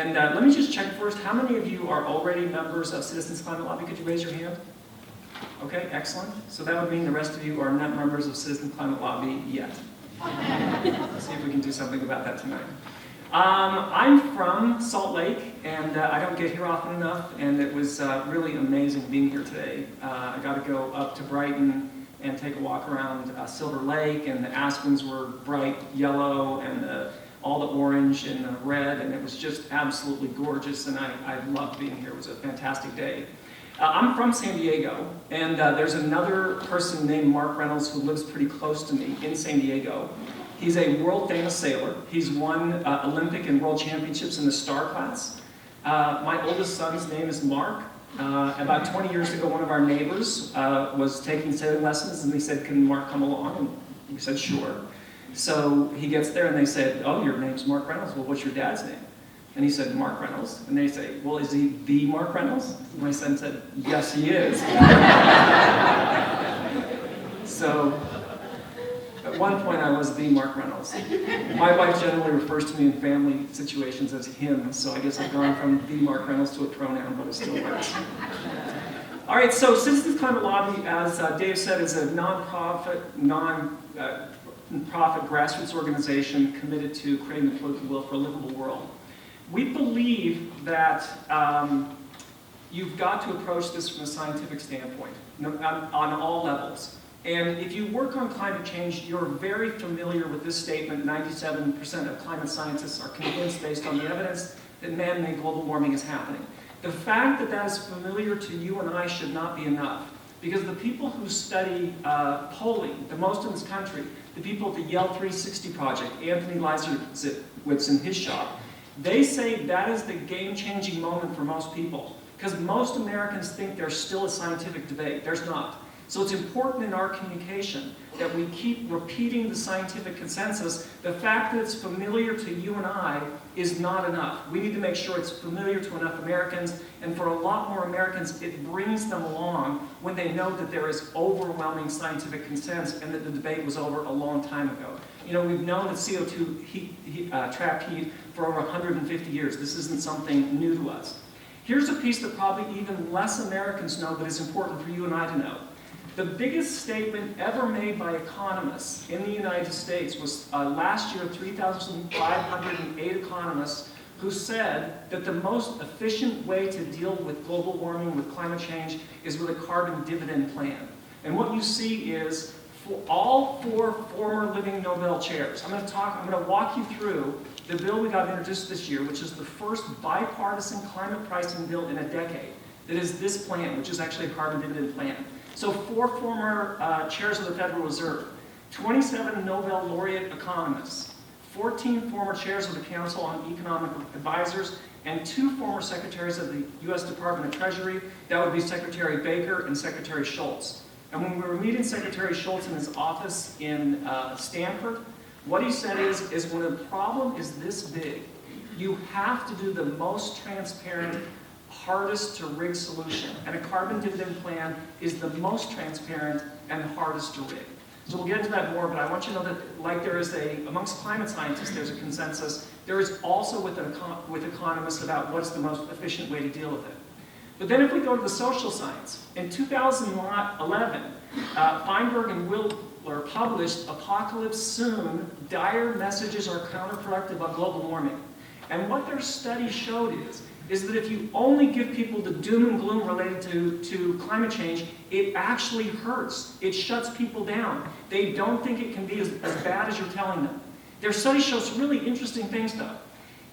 And let me just check first, how many of you are already members of Citizens Climate Lobby? Could you raise your hand? Okay, excellent. So that would mean the rest of you are not members of Citizens Climate Lobby yet. Let's see if we can do something about that tonight. I'm from Salt Lake, and I don't get here often enough, and it was really amazing being here today. I got to go up to Brighton and take a walk around Silver Lake, and the aspens were bright yellow, and all the orange and the red, and it was just absolutely gorgeous, and I loved being here. It was a fantastic day. I'm from San Diego, and there's another person named Mark Reynolds who lives pretty close to me in San Diego. He's a world-famous sailor. He's won Olympic and world championships in the star class. My oldest son's name is Mark. About 20 years ago, one of our neighbors was taking sailing lessons, and they said, "Can Mark come along?" And we said, "Sure." So he gets there, and they said, "Oh, your name's Mark Reynolds. Well, what's your dad's name?" And he said, "Mark Reynolds." And they say, "Well, is he the Mark Reynolds?" And my son said, "Yes, he is." So at one point, I was the Mark Reynolds. My wife generally refers to me in family situations as him, so I guess I've gone from the Mark Reynolds to a pronoun, but it still works. All right, so Citizens Climate Lobby, as Dave said, is a non-profit grassroots organization committed to creating the political will for a livable world. We believe that you've got to approach this from a scientific standpoint on all levels. And if you work on climate change, you're very familiar with this statement: 97% of climate scientists are convinced, based on the evidence, that man-made global warming is happening. The fact that that is familiar to you and I should not be enough, because the people who study polling the most in this country, the people at the Yale 360 Project, Anthony Leiserowitz in his shop, they say that is the game-changing moment for most people, because most Americans think there's still a scientific debate. There's not. So it's important in our communication that we keep repeating the scientific consensus. The fact that it's familiar to you and I is not enough. We need to make sure it's familiar to enough Americans, and for a lot more Americans, it brings them along when they know that there is overwhelming scientific consensus and that the debate was over a long time ago. You know, we've known that CO2 trapped heat for over 150 years. This isn't something new to us. Here's a piece that probably even less Americans know, but is important for you and I to know. The biggest statement ever made by economists in the United States was last year, 3,508 economists who said that the most efficient way to deal with global warming, with climate change, is with a carbon dividend plan. And what you see is for all 4 former living Nobel chairs. I'm going to walk you through the bill we got introduced this year, which is the first bipartisan climate pricing bill in a decade. That is this plan, which is actually a carbon dividend plan. So 4 former chairs of the Federal Reserve, 27 Nobel laureate economists, 14 former chairs of the Council on Economic Advisors, and 2 former secretaries of the U.S. Department of Treasury. That would be Secretary Baker and Secretary Schultz. And when we were meeting Secretary Schultz in his office in Stanford, what he said is when a problem is this big, you have to do the most transparent, hardest to rig solution. And a carbon dividend plan is the most transparent and hardest to rig. So we'll get into that more, but I want you to know that like there is amongst climate scientists, there's a consensus. There is also with economists about what's the most efficient way to deal with it. But then if we go to the social science, in 2011, Feinberg and Wheeler published Apocalypse Soon, Dire Messages Are Counterproductive on Global Warming. And what their study showed is that if you only give people the doom and gloom related to climate change, it actually hurts. It shuts people down. They don't think it can be as bad as you're telling them. Their study shows really interesting things, though.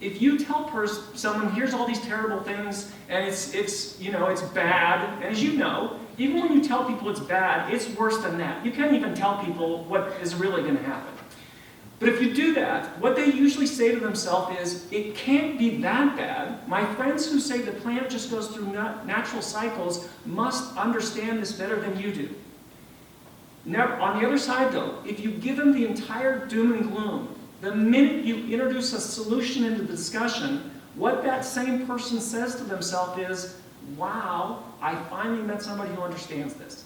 If you tell someone, here's all these terrible things, and it's bad, and as you know, even when you tell people it's bad, it's worse than that. You can't even tell people what is really going to happen. But if you do that, what they usually say to themselves is, it can't be that bad. My friends who say the planet just goes through natural cycles must understand this better than you do. Now, on the other side, though, if you give them the entire doom and gloom, the minute you introduce a solution into the discussion, what that same person says to themselves is, wow, I finally met somebody who understands this.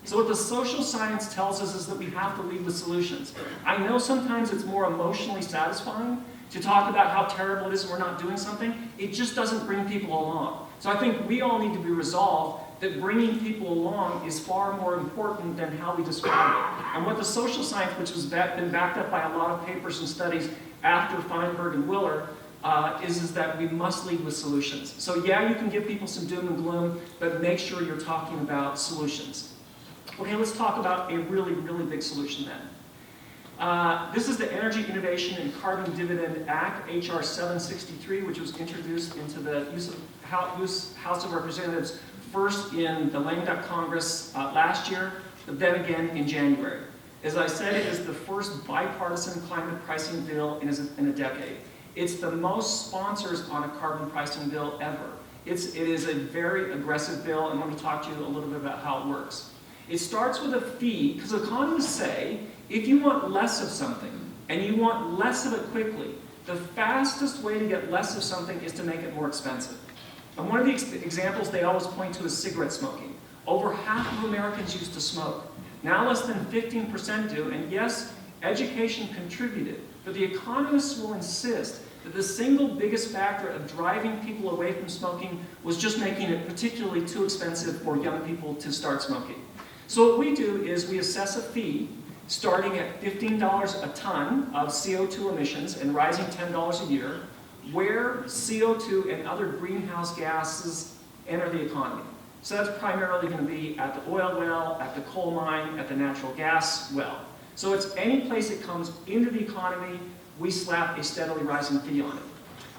So what the social science tells us is that we have to lead with solutions. I know sometimes it's more emotionally satisfying to talk about how terrible it is we're not doing something, it just doesn't bring people along. So I think we all need to be resolved that bringing people along is far more important than how we describe it. And what the social science, which has been backed up by a lot of papers and studies after Feinberg and Willer, is that we must lead with solutions. So yeah, you can give people some doom and gloom, but make sure you're talking about solutions. Okay, let's talk about a really, really big solution then. This is the Energy Innovation and Carbon Dividend Act, H.R. 763, which was introduced into the House of Representatives first in the lame duck Congress last year, but then again in January. As I said, it is the first bipartisan climate pricing bill in a decade. It's the most sponsors on a carbon pricing bill ever. It is a very aggressive bill, and let me talk to you a little bit about how it works. It starts with a fee, because economists say, if you want less of something, and you want less of it quickly, the fastest way to get less of something is to make it more expensive. And one of the examples they always point to is cigarette smoking. Over half of Americans used to smoke. Now less than 15% do, and yes, education contributed, but the economists will insist that the single biggest factor of driving people away from smoking was just making it particularly too expensive for young people to start smoking. So what we do is we assess a fee starting at $15 a ton of CO2 emissions and rising $10 a year, where CO2 and other greenhouse gases enter the economy. So that's primarily going to be at the oil well, at the coal mine, at the natural gas well. So it's any place it comes into the economy, we slap a steadily rising fee on it.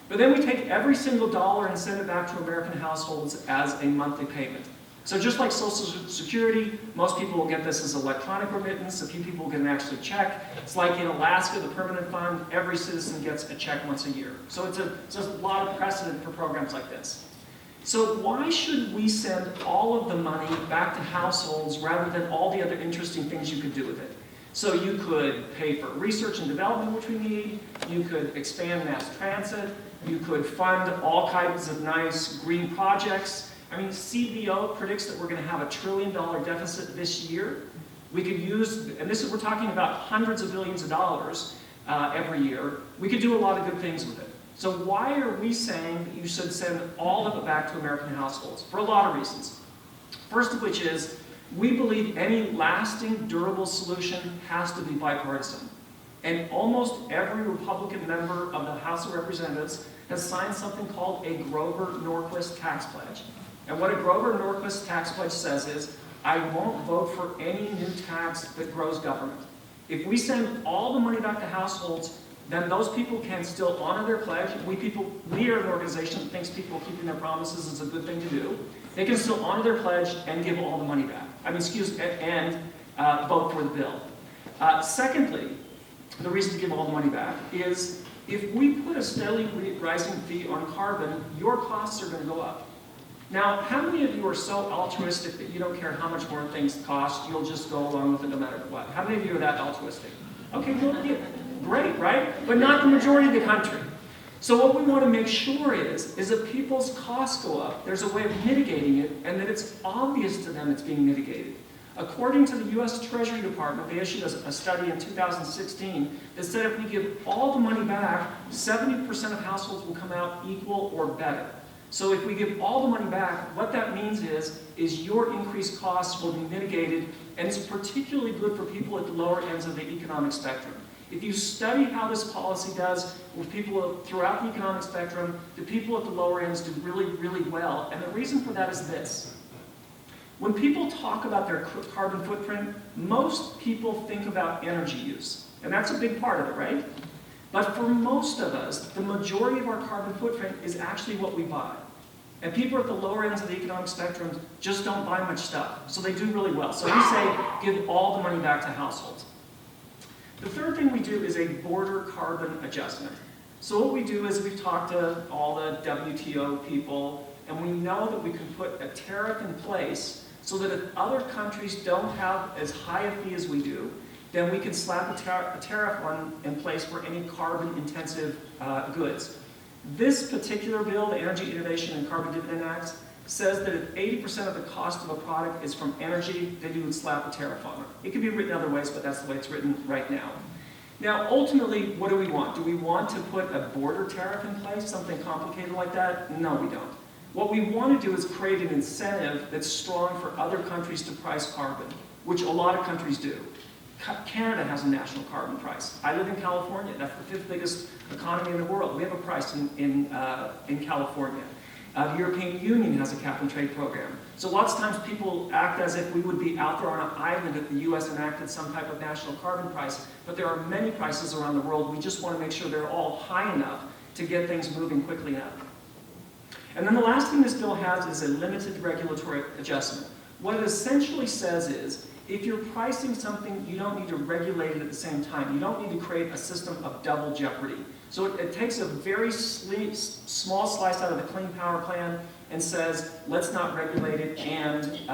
But then we take every single dollar and send it back to American households as a monthly payment. So just like Social Security, most people will get this as electronic remittance, a few people will get an actual check. It's like in Alaska, the permanent fund, every citizen gets a check once a year. So it's a lot of precedent for programs like this. So why should we send all of the money back to households rather than all the other interesting things you could do with it? So you could pay for research and development, which we need. You could expand mass transit. You could fund all kinds of nice green projects. I mean, CBO predicts that we're going to have $1 trillion deficit this year. We could use, and this is, we're talking about hundreds of billions of dollars every year. We could do a lot of good things with it. So why are we saying that you should send all of it back to American households? For a lot of reasons. First of which is, we believe any lasting, durable solution has to be bipartisan. And almost every Republican member of the House of Representatives has signed something called a Grover-Norquist tax pledge. And what a Grover-Norquist tax pledge says is, I won't vote for any new tax that grows government. If we send all the money back to households, then those people can still honor their pledge. We are an organization that thinks people keeping their promises is a good thing to do. They can still honor their pledge and give all the money back. And vote for the bill. Secondly, the reason to give all the money back is if we put a steadily rising fee on carbon, your costs are going to go up. Now, how many of you are so altruistic that you don't care how much more things cost, you'll just go along with it no matter what? How many of you are that altruistic? Okay, well, yeah, great, right? But not the majority of the country. So what we want to make sure is that people's costs go up, there's a way of mitigating it, and that it's obvious to them it's being mitigated. According to the U.S. Treasury Department, they issued a study in 2016 that said if we give all the money back, 70% of households will come out equal or better. So if we give all the money back, what that means is your increased costs will be mitigated, and it's particularly good for people at the lower ends of the economic spectrum. If you study how this policy does with people throughout the economic spectrum, the people at the lower ends do really, really well. And the reason for that is this. When people talk about their carbon footprint, most people think about energy use. And that's a big part of it, right? But for most of us, the majority of our carbon footprint is actually what we buy. And people at the lower ends of the economic spectrum just don't buy much stuff. So they do really well. So we say, give all the money back to households. The third thing we do is a border carbon adjustment. So what we do is we've talked to all the WTO people, and we know that we can put a tariff in place so that if other countries don't have as high a fee as we do, then we can slap a tariff in place for any carbon-intensive goods. This particular bill, the Energy Innovation and Carbon Dividend Act, says that if 80% of the cost of a product is from energy, then you would slap a tariff on it. It could be written other ways, but that's the way it's written right now. Now, ultimately, what do we want? Do we want to put a border tariff in place, something complicated like that? No, we don't. What we want to do is create an incentive that's strong for other countries to price carbon, which a lot of countries do. Canada has a national carbon price. I live in California. That's the 5th biggest economy in the world. We have a price in California. The European Union has a cap and trade program. So lots of times people act as if we would be out there on an island if the US enacted some type of national carbon price, but there are many prices around the world. We just want to make sure they're all high enough to get things moving quickly enough. And then the last thing this bill has is a limited regulatory adjustment. What it essentially says is, if you're pricing something, you don't need to regulate it at the same time. You don't need to create a system of double jeopardy. So it takes a very small slice out of the Clean Power Plan and says, let's not regulate it and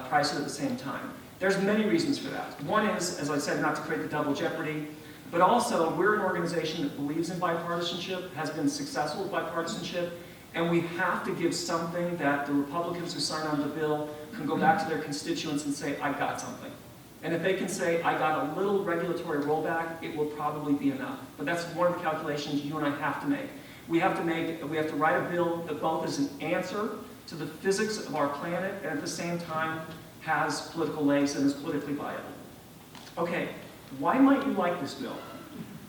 price it at the same time. There's many reasons for that. One is, as I said, not to create the double jeopardy, but also we're an organization that believes in bipartisanship, has been successful with bipartisanship, and we have to give something that the Republicans who sign on the bill can go back to their constituents and say, I got something. And if they can say, I got a little regulatory rollback, it will probably be enough. But that's one of the calculations you and I have to make. We have to write a bill that both is an answer to the physics of our planet and at the same time has political legs and is politically viable. Okay, why might you like this bill?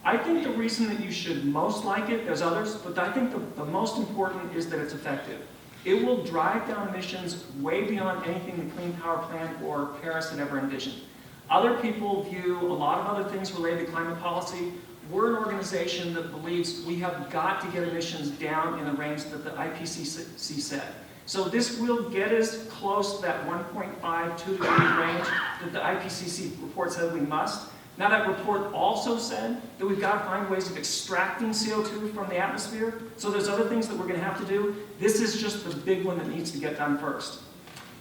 I think the reason that you should most like it, there's others, but I think the most important is that it's effective. It will drive down emissions way beyond anything the Clean Power Plan or Paris had ever envisioned. Other people view a lot of other things related to climate policy. We're an organization that believes we have got to get emissions down in the range that the IPCC said. So this will get us close to that 1.5, 2 degree range that the IPCC report said we must. Now that report also said that we've got to find ways of extracting CO2 from the atmosphere. So there's other things that we're going to have to do. This is just the big one that needs to get done first.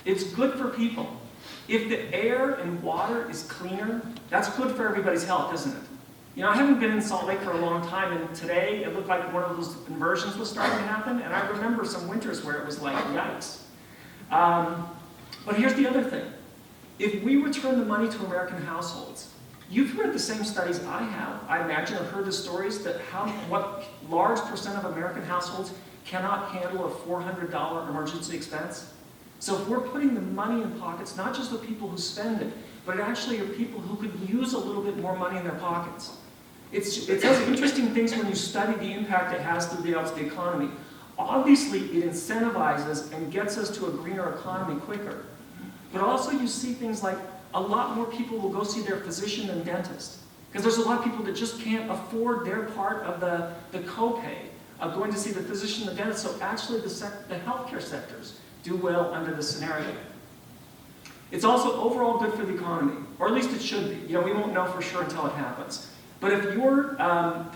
It's good for people. If the air and water is cleaner, that's good for everybody's health, isn't it? You know, I haven't been in Salt Lake for a long time, and today it looked like one of those inversions was starting to happen, and I remember some winters where it was like, yikes. But here's the other thing. If we return the money to American households, you've read the same studies I have, I imagine, or heard the stories that what large percent of American households cannot handle a $400 emergency expense. So if we're putting the money in pockets, not just the people who spend it, but actually are people who could use a little bit more money in their pockets. It says interesting things when you study the impact it has throughout the economy. Obviously, it incentivizes and gets us to a greener economy quicker. But also you see things like a lot more people will go see their physician and dentist. Because there's a lot of people that just can't afford their part of the copay of going to see the physician and the dentist. So actually the healthcare sectors do well under this scenario. It's also overall good for the economy, or at least it should be. You know, we won't know for sure until it happens. But if you're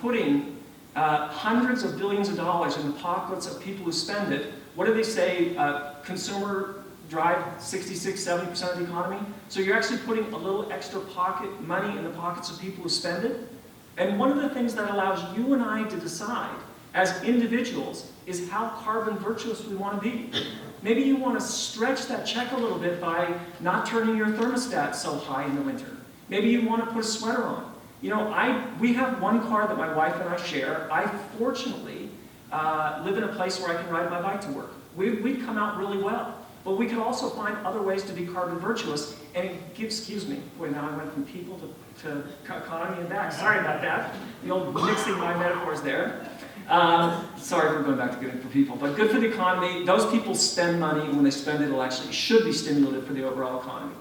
putting hundreds of billions of dollars in the pockets of people who spend it, what do they say? Consumer drive 66, 70% of the economy. So you're actually putting a little extra pocket money in the pockets of people who spend it. And one of the things that allows you and I to decide as individuals is how carbon virtuous we want to be. Maybe you want to stretch that check a little bit by not turning your thermostat so high in the winter. Maybe you want to put a sweater on. You know, we have one car that my wife and I share. I fortunately live in a place where I can ride my bike to work. We'd come out really well. But we could also find other ways to be carbon virtuous, and it gives, excuse me, boy, now I went from people to economy and back. Sorry about that. The old mixing my metaphors there. Sorry for going back to good for people, but good for the economy. Those people spend money, and when they spend it, it should be stimulative for the overall economy.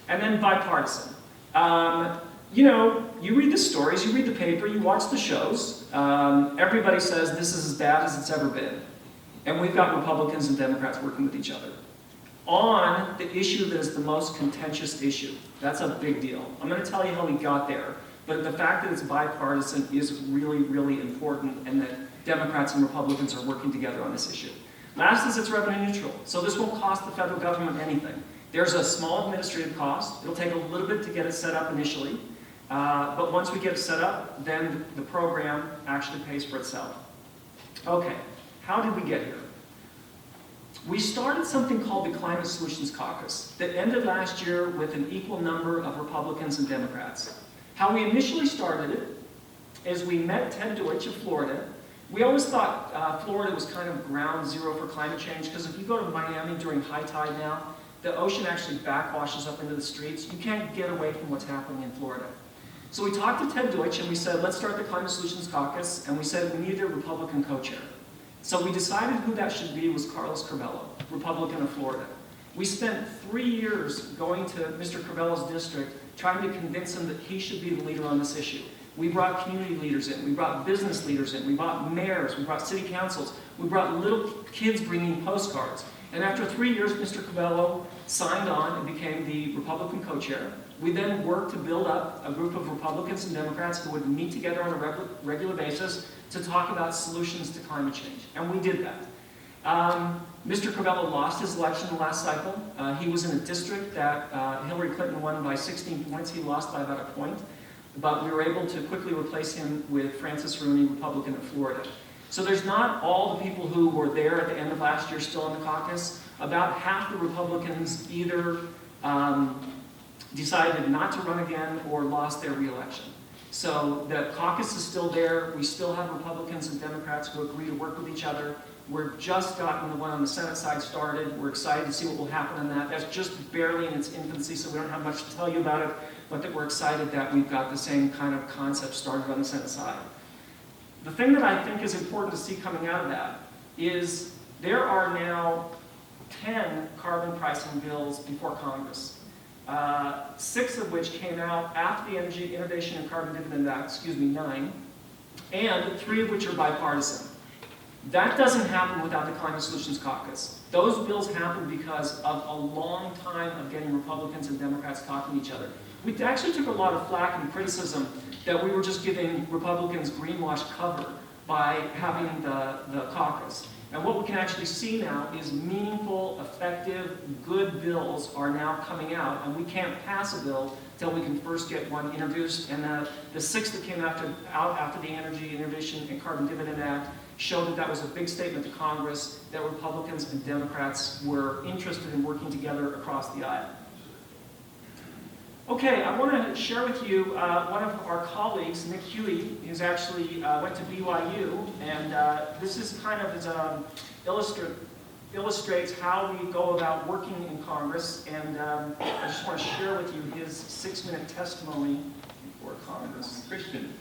And then bipartisan. You know, you read the stories, you read the paper, you watch the shows. Everybody says this is as bad as it's ever been. And we've got Republicans and Democrats working with each other on the issue that is the most contentious issue. That's a big deal. I'm going to tell you how we got there, but the fact that it's bipartisan is really, really important, and that Democrats and Republicans are working together on this issue. Last is it's revenue neutral, so this won't cost the federal government anything. There's a small administrative cost. It'll take a little bit to get it set up initially, but once we get it set up, then the program actually pays for itself. Okay, how did we get here? We started something called the Climate Solutions Caucus that ended last year with an equal number of Republicans and Democrats. How we initially started it is we met Ted Deutsch of Florida. We always thought Florida was kind of ground zero for climate change, because if you go to Miami during high tide now, the ocean actually backwashes up into the streets. You can't get away from what's happening in Florida. So we talked to Ted Deutsch and we said, let's start the Climate Solutions Caucus, and we said we needed a Republican co-chair. So we decided who that should be was Carlos Curbelo, Republican of Florida. We spent 3 years going to Mr. Curbelo's district, trying to convince him that he should be the leader on this issue. We brought community leaders in, we brought business leaders in, we brought mayors, we brought city councils, we brought little kids bringing postcards. And after 3 years, Mr. Curbelo signed on and became the Republican co-chair. We then worked to build up a group of Republicans and Democrats who would meet together on a regular basis to talk about solutions to climate change. And we did that. Mr. Curbelo lost his election the last cycle. He was in a district that Hillary Clinton won by 16 points. He lost by about a point. But we were able to quickly replace him with Francis Rooney, Republican of Florida. So there's not all the people who were there at the end of last year still in the caucus. About half the Republicans either decided not to run again or lost their re-election. So the caucus is still there. We still have Republicans and Democrats who agree to work with each other. We're just gotten the one on the Senate side started. We're excited to see what will happen in that. That's just barely in its infancy, so we don't have much to tell you about it, but that we're excited that we've got the same kind of concept started on the Senate side. The thing that I think is important to see coming out of that is there are now 10 carbon pricing bills before Congress, 6 of which came out after the Energy Innovation and Carbon Dividend Act, 9, and 3 of which are bipartisan. That doesn't happen without the Climate Solutions Caucus. Those bills happen because of a long time of getting Republicans and Democrats talking to each other. We actually took a lot of flack and criticism that we were just giving Republicans greenwash cover by having the caucus. And what we can actually see now is meaningful, effective, good bills are now coming out, and we can't pass a bill till we can first get one introduced. And the 6 that came out after the Energy Innovation and Carbon Dividend Act showed that that was a big statement to Congress that Republicans and Democrats were interested in working together across the aisle. Okay, I want to share with you one of our colleagues, Nick Huey, who's actually went to BYU, and this is kind of illustrates how we go about working in Congress, and I just want to share with you his 6-minute testimony before Congress. Christian.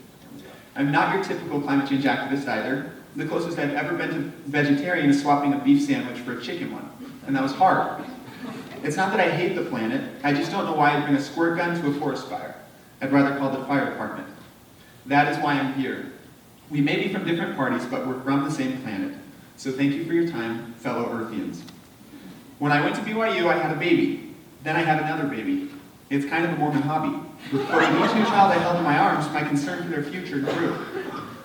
I'm not your typical climate change activist either. The closest I've ever been to vegetarian is swapping a beef sandwich for a chicken one, and that was hard. It's not that I hate the planet, I just don't know why I'd bring a squirt gun to a forest fire. I'd rather call the fire department. That is why I'm here. We may be from different parties, but we're from the same planet. So thank you for your time, fellow Earthians. When I went to BYU, I had a baby. Then I had another baby. It's kind of a Mormon hobby. With each new child I held in my arms, my concern for their future grew.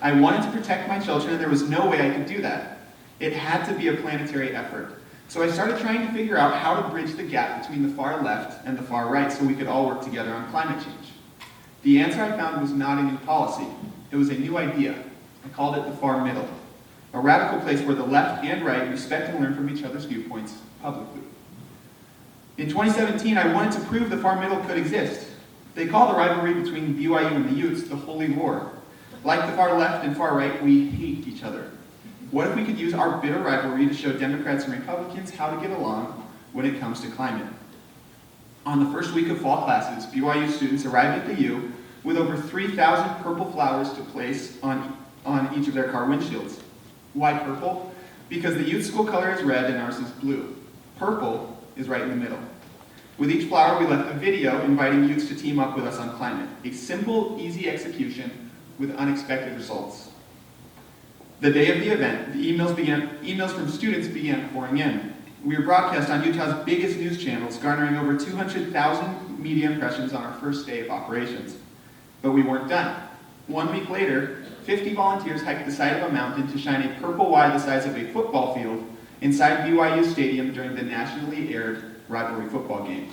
I wanted to protect my children, and there was no way I could do that. It had to be a planetary effort. So I started trying to figure out how to bridge the gap between the far left and the far right so we could all work together on climate change. The answer I found was not a new policy. It was a new idea. I called it the far middle, a radical place where the left and right respect and learn from each other's viewpoints publicly. In 2017, I wanted to prove the far middle could exist. They call the rivalry between BYU and the Utes the Holy War. Like the far left and far right, we hate each other. What if we could use our bitter rivalry to show Democrats and Republicans how to get along when it comes to climate? On the first week of fall classes, BYU students arrived at the U with over 3,000 purple flowers to place on each of their car windshields. Why purple? Because the Ute school color is red and ours is blue. Purple is right in the middle. With each flower, we left a video inviting Utes to team up with us on climate. A simple, easy execution with unexpected results. The day of the event, the emails from students began pouring in. We were broadcast on Utah's biggest news channels, garnering over 200,000 media impressions on our first day of operations. But we weren't done. 1 week later, 50 volunteers hiked the side of a mountain to shine a purple Y the size of a football field inside BYU Stadium during the nationally aired rivalry football game.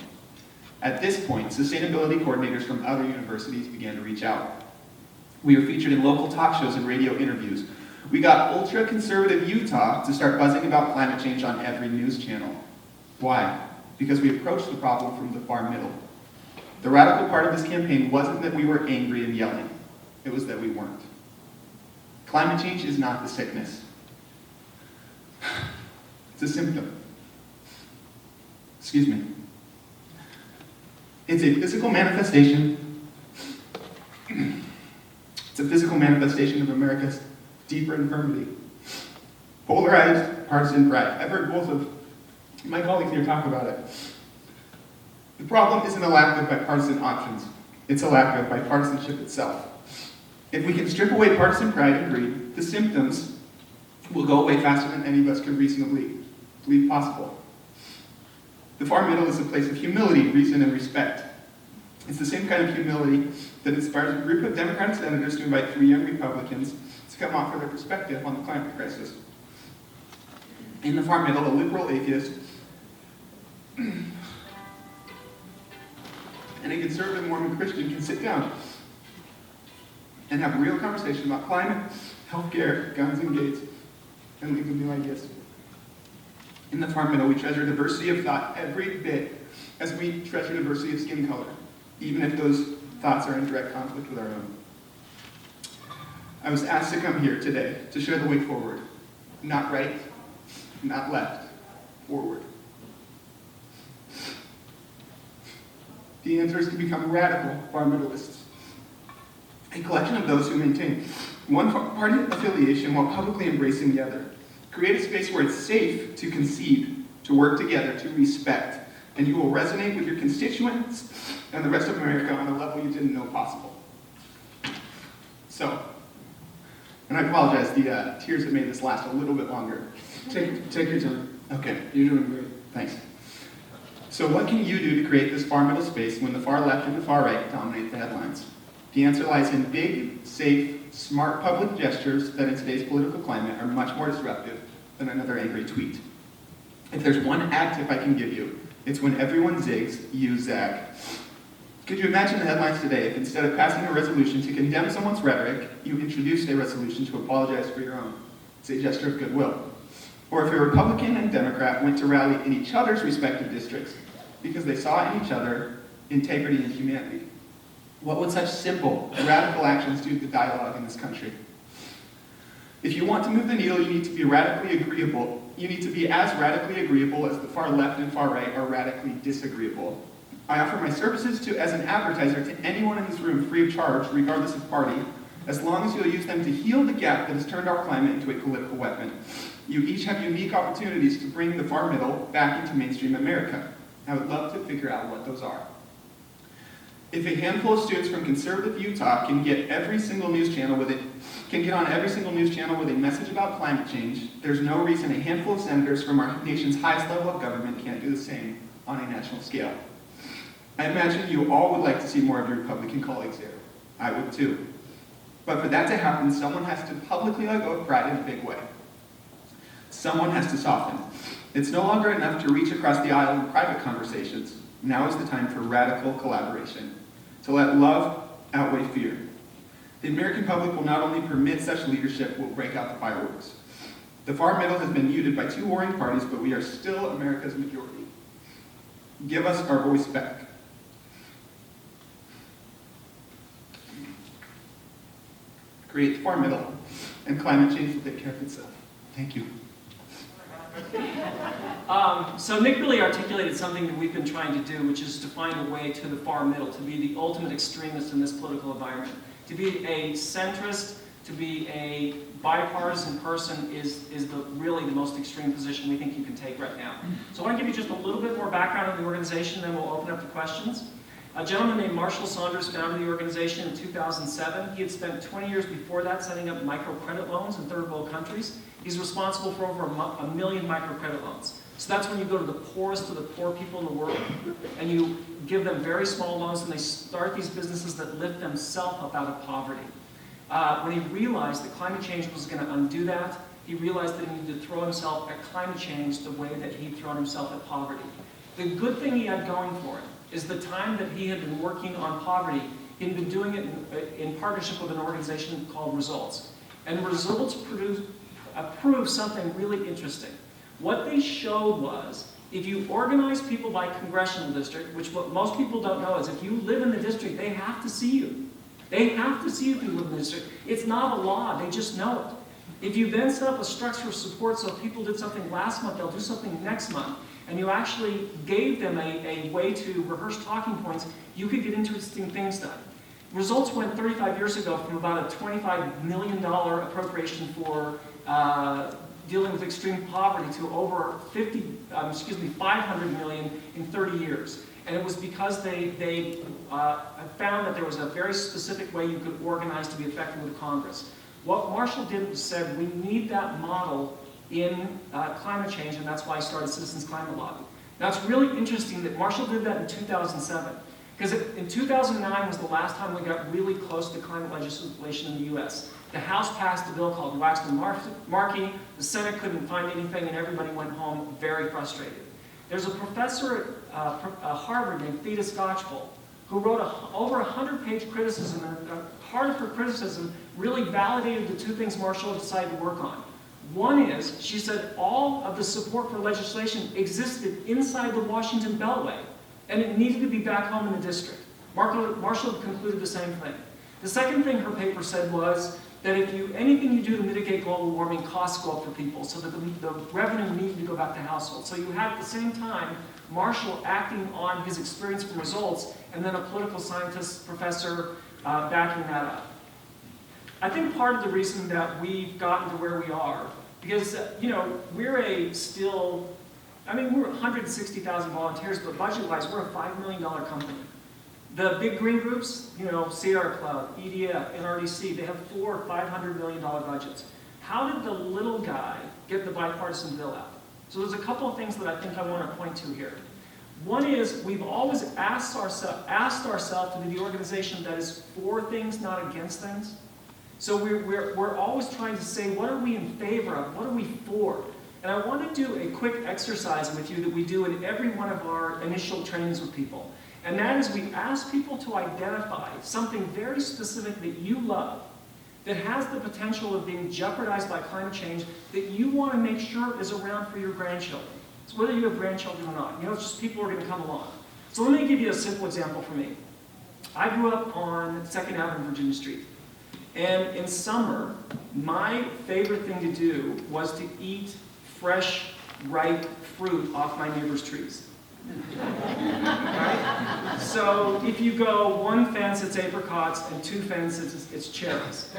At this point, sustainability coordinators from other universities began to reach out. We were featured in local talk shows and radio interviews. We got ultra-conservative Utah to start buzzing about climate change on every news channel. Why? Because we approached the problem from the far middle. The radical part of this campaign wasn't that we were angry and yelling. It was that we weren't. Climate change is not the sickness. It's a symptom. Excuse me. It's a physical manifestation. It's a physical manifestation of America's deeper infirmity. Polarized partisan pride. I've heard both of my colleagues here talk about it. The problem isn't a lack of bipartisan options. It's a lack of bipartisanship itself. If we can strip away partisan pride and greed, the symptoms will go away faster than any of us could reasonably believe possible. The far middle is a place of humility, reason, and respect. It's the same kind of humility that inspires a group of Democratic senators to invite 3 young Republicans to come offer their perspective on the climate crisis. In the far middle, a liberal atheist and a conservative Mormon Christian can sit down and have a real conversation about climate, healthcare, guns and gates, and leave them new ideas. In the far middle, we treasure diversity of thought every bit as we treasure diversity of skin color, even if those thoughts are in direct conflict with our own. I was asked to come here today to show the way forward. Not right, not left, forward. The answer is to become radical far middleists, a collection of those who maintain one party affiliation while publicly embracing the other. Create a space where it's safe to concede, to work together, to respect, and you will resonate with your constituents and the rest of America on a level you didn't know possible. So, and I apologize, the tears have made this last a little bit longer. Take your time. Okay, You're doing great. thanks. So what can you do to create this far middle space when the far left and the far right dominate the headlines? The answer lies in big, safe, smart public gestures that in today's political climate are much more disruptive than another angry tweet. If there's one ad tip I can give you, it's when everyone zigs, you zag. Could you imagine the headlines today if instead of passing a resolution to condemn someone's rhetoric, you introduced a resolution to apologize for your own? It's a gesture of goodwill. Or if a Republican and Democrat went to rally in each other's respective districts because they saw in each other integrity and humanity. What would such simple, radical actions do to the dialogue in this country? If you want to move the needle, you need to be radically agreeable. You need to be as radically agreeable as the far left and far right are radically disagreeable. I offer my services as an advertiser to anyone in this room free of charge, regardless of party, as long as you'll use them to heal the gap that has turned our climate into a political weapon. You each have unique opportunities to bring the far middle back into mainstream America. I would love to figure out what those are. If a handful of students from conservative Utah can get on every single news channel with a message about climate change, there's no reason a handful of senators from our nation's highest level of government can't do the same on a national scale. I imagine you all would like to see more of your Republican colleagues here. I would too. But for that to happen, someone has to publicly let go of pride in a big way. Someone has to soften. It's no longer enough to reach across the aisle in private conversations. Now is the time for radical collaboration, to let love outweigh fear. The American public will not only permit such leadership, will break out the fireworks. The far middle has been muted by 2 warring parties, but we are still America's majority. Give us our voice back. Create the far middle, and climate change will take care of itself. Thank you. So Nick really articulated something that we've been trying to do, which is to find a way to the far middle, to be the ultimate extremist in this political environment. To be a centrist, to be a bipartisan person is really the most extreme position we think you can take right now. So I want to give you just a little bit more background on the organization, then we'll open up to questions. A gentleman named Marshall Saunders founded the organization in 2007. He had spent 20 years before that setting up microcredit loans in third world countries. He's responsible for over a million microcredit loans. So that's when you go to the poorest of the poor people in the world, and you give them very small loans, and they start these businesses that lift themselves up out of poverty. When he realized that climate change was going to undo that, he realized that he needed to throw himself at climate change the way that he'd thrown himself at poverty. The good thing he had going for him is the time that he had been working on poverty, he'd been doing it in partnership with an organization called Results. And Results proved something really interesting. What they showed was If you organize people by congressional district, which what most people don't know is if you live in the district, they have to see you. They have to see you if you live in the district. It's not a law, they just know it. If you then set up a structure of support so if people did something last month, they'll do something next month, and you actually gave them a way to rehearse talking points, you could get interesting things done. Results went 35 years ago from about a $25 million appropriation for dealing with extreme poverty to over 500 million in 30 years. And it was because they found that there was a very specific way you could organize to be effective with Congress. What Marshall did was said, we need that model in climate change, and that's why I started Citizens Climate Lobby. Now it's really interesting that Marshall did that in 2007, because in 2009 was the last time we got really close to climate legislation in the US. The House passed a bill called Waxman-Markey, the Senate couldn't find anything, and everybody went home very frustrated. There's a professor at Harvard named Theda Skocpol who wrote over 100-page criticism, and part of her criticism really validated the two things Marshall decided to work on. One is, she said all of the support for legislation existed inside the Washington Beltway, and it needed to be back home in the district. Marshall concluded the same thing. The second thing her paper said was that anything you do to mitigate global warming, costs go up for people, so that the revenue needed to go back to households. So you had at the same time Marshall acting on his experience from results, and then a political scientist professor backing that up. I think part of the reason that we've gotten to where we are, because we're still 160,000 volunteers, but budget-wise, we're a $5 million company. The big green groups, Sierra Club, EDF, NRDC, they have $400 or $500 million budgets. How did the little guy get the bipartisan bill out? So there's a couple of things that I think I want to point to here. One is we've always asked ourselves to be the organization that is for things, not against things. So we're always trying to say, what are we in favor of? What are we for? And I want to do a quick exercise with you that we do in every one of our initial trainings with people. And that is we ask people to identify something very specific that you love, that has the potential of being jeopardized by climate change, that you want to make sure is around for your grandchildren. So whether you have grandchildren or not, it's just people who are going to come along. So let me give you a simple example for me. I grew up on 2nd Avenue, Virginia Street. And in summer, my favorite thing to do was to eat fresh, ripe fruit off my neighbor's trees. Right? So if you go one fence, it's apricots, and two fences, it's cherries.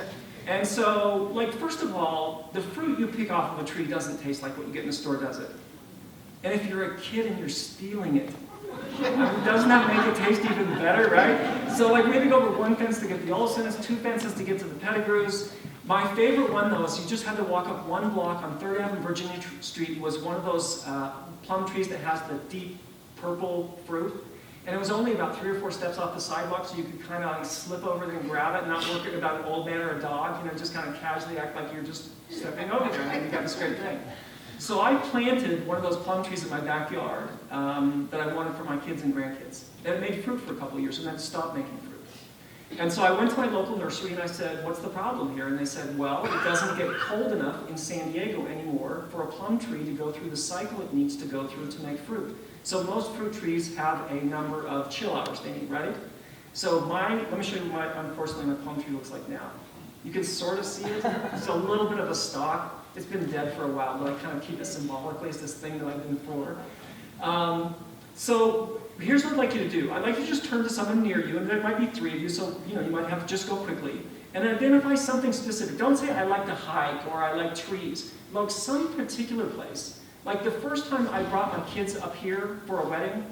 And so, first of all, the fruit you pick off of a tree doesn't taste like what you get in the store, does it? And if you're a kid and you're stealing it, doesn't that make it taste even better, right? So we had to go over one fence to get the Olsons, two fences to get to the Pettigrews. My favorite one, though, is you just had to walk up one block on 3rd Avenue, Virginia Street, was one of those plum trees that has the deep purple fruit. And it was only about 3 or 4 steps off the sidewalk, so you could kind of slip over there and grab it and not work it about an old man or a dog, just kind of casually act like you're just stepping over there and you got this great thing. So I planted one of those plum trees in my backyard that I wanted for my kids and grandkids. And it made fruit for a couple of years and then stopped making fruit. And so I went to my local nursery and I said, what's the problem here? And they said, well, it doesn't get cold enough in San Diego anymore for a plum tree to go through the cycle it needs to go through to make fruit. So most fruit trees have a number of chill hours they need, right? So let me show you what, unfortunately, my plum tree looks like now. You can sort of see it. It's a little bit of a stalk. It's been dead for a while, but I kind of keep it symbolically as this thing that I've been for. So here's what I'd like you to do. I'd like you to just turn to someone near you, and there might be 3 of you, so you might have to just go quickly, and identify something specific. Don't say, I like to hike, or I like trees. Like some particular place. Like the first time I brought my kids up here for a wedding,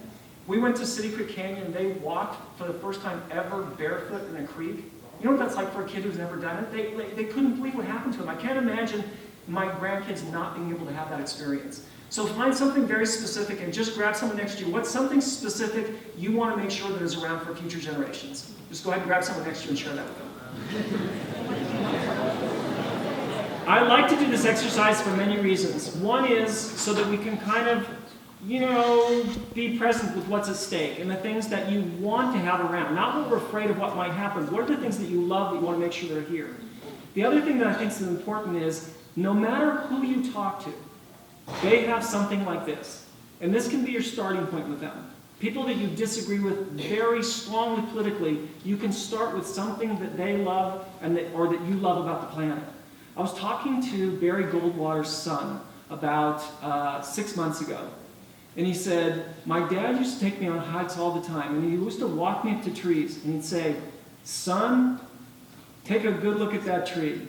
we went to City Creek Canyon, and they walked for the first time ever barefoot in a creek. You know what that's like for a kid who's never done it? They couldn't believe what happened to them. I can't imagine my grandkids not being able to have that experience. So find something very specific and just grab someone next to you. What's something specific you want to make sure that is around for future generations? Just go ahead and grab someone next to you and share that with them. I like to do this exercise for many reasons. One is so that we can kind of, be present with what's at stake and the things that you want to have around. Not what we're afraid of what might happen. What are the things that you love that you want to make sure they're here? The other thing that I think is important is no matter who you talk to, they have something like this. And this can be your starting point with them. People that you disagree with very strongly politically, you can start with something that they love or that you love about the planet. I was talking to Barry Goldwater's son about 6 months ago. And he said, my dad used to take me on hikes all the time, and he used to walk me up to trees, and he'd say, son, take a good look at that tree.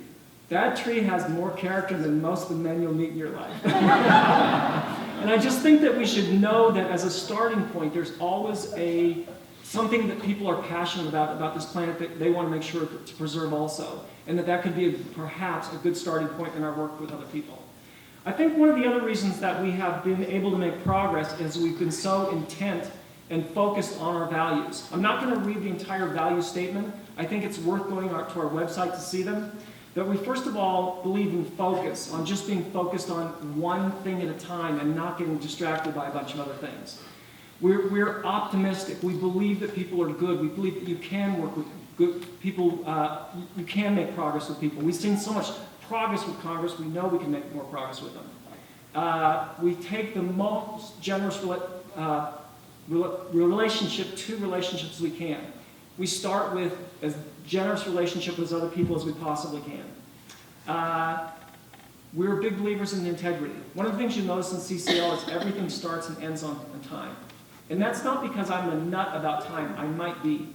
That tree has more character than most of the men you'll meet in your life. And I just think that we should know that as a starting point, there's always something that people are passionate about this planet that they want to make sure to preserve also. And that could be perhaps a good starting point in our work with other people. I think one of the other reasons that we have been able to make progress is we've been so intent and focused on our values. I'm not going to read the entire value statement. I think it's worth going to our website to see them. But we first of all believe in focus, on just being focused on one thing at a time and not getting distracted by a bunch of other things. We're optimistic. We believe that people are good. We believe that you can work with good people. You can make progress with people. We've seen so much progress with Congress. We know we can make more progress with them. We take the most generous relationships as we can. We start with as generous relationship with other people as we possibly can. We're big believers in integrity. One of the things you notice in CCL is everything starts and ends on time. And that's not because I'm a nut about time. I might be.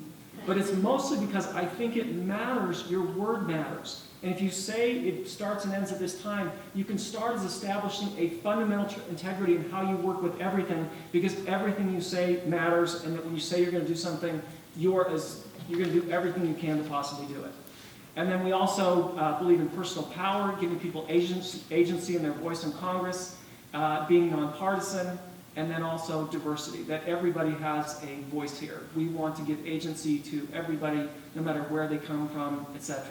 But it's mostly because I think it matters, your word matters. And if you say it starts and ends at this time, you can start as establishing a fundamental integrity in how you work with everything, because everything you say matters, and that when you say you're going to do something, you're going to do everything you can to possibly do it. And then we also believe in personal power, giving people agency in their voice in Congress, being nonpartisan, and then also diversity, that everybody has a voice here. We want to give agency to everybody, no matter where they come from, etc.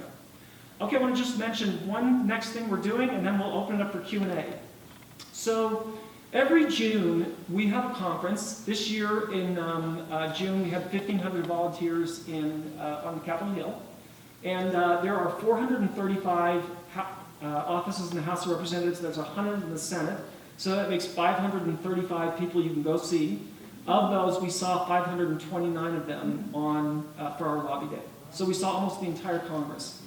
Okay, I want to just mention one next thing we're doing, and then we'll open it up for Q&A. So every June, we have a conference. This year in June, we had 1,500 volunteers on the Capitol Hill. And there are 435 offices in the House of Representatives. There's 100 in the Senate. So that makes 535 people you can go see. Of those, we saw 529 of them for our lobby day. So we saw almost the entire Congress.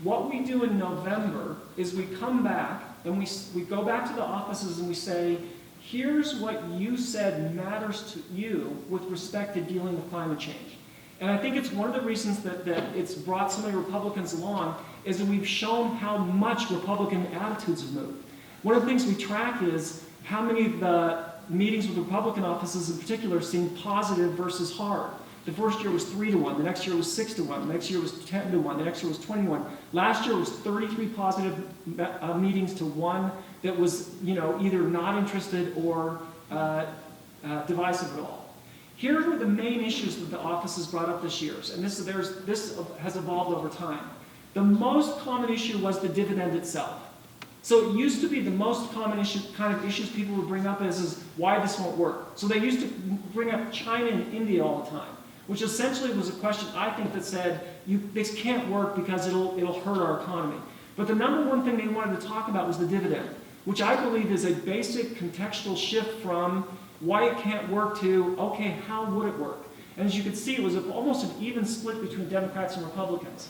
What we do in November is we come back and we go back to the offices and we say, here's what you said matters to you with respect to dealing with climate change. And I think it's one of the reasons that it's brought so many Republicans along is that we've shown how much Republican attitudes have moved. One of the things we track is how many of the meetings with Republican offices in particular seem positive versus hard. The first year was 3-1, the next year was 6-1, the next year was 10-1, the next year was 21. Last year was 33 positive meetings to 1 that was, either not interested or divisive at all. Here are the main issues that the offices brought up this year, and this has evolved over time. The most common issue was the dividend itself. So it used to be the most common issues people would bring up is why this won't work. So they used to bring up China and India all the time, which essentially was a question, I think, that said, this can't work because it'll hurt our economy. But the number one thing they wanted to talk about was the dividend, which I believe is a basic contextual shift from why it can't work to, okay, how would it work? And as you can see, it was almost an even split between Democrats and Republicans.